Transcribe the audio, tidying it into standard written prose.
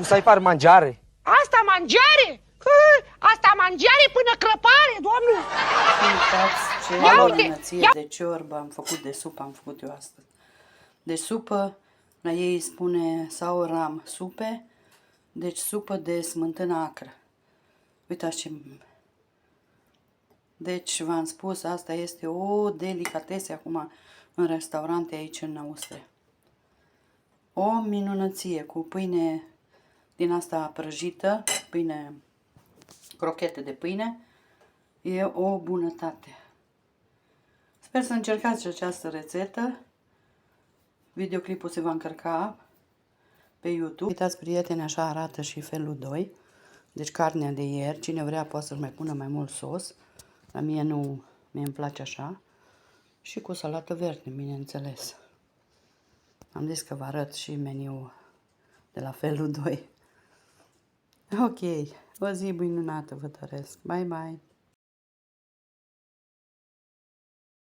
să ai mangiare. Asta mangiare? Asta mangiare până crăpare, domnul! Uitați ce minunăție de ciorbă am făcut, de supă am făcut eu astăzi. De supă, la ei îi spune sau Rahmsuppe, deci supă de smântână acră. Uitați ce... Deci v-am spus, asta este o delicatese acum în restaurante aici în Austria. O minunăție cu pâine din asta prăjită, pâine, crochete de pâine, e o bunătate. Sper să încercați această rețetă. Videoclipul se va încărca pe YouTube. Uitați, prieteni, așa arată și felul 2. Deci carnea de ieri, cine vrea poate să-și mai pună mai mult sos. La mie nu, mie îmi place așa. Și cu salată verde, bineînțeles. Am zis că vă arăt și meniul de la felul 2. Ok, o zi minunată vă doresc. Bye, bye!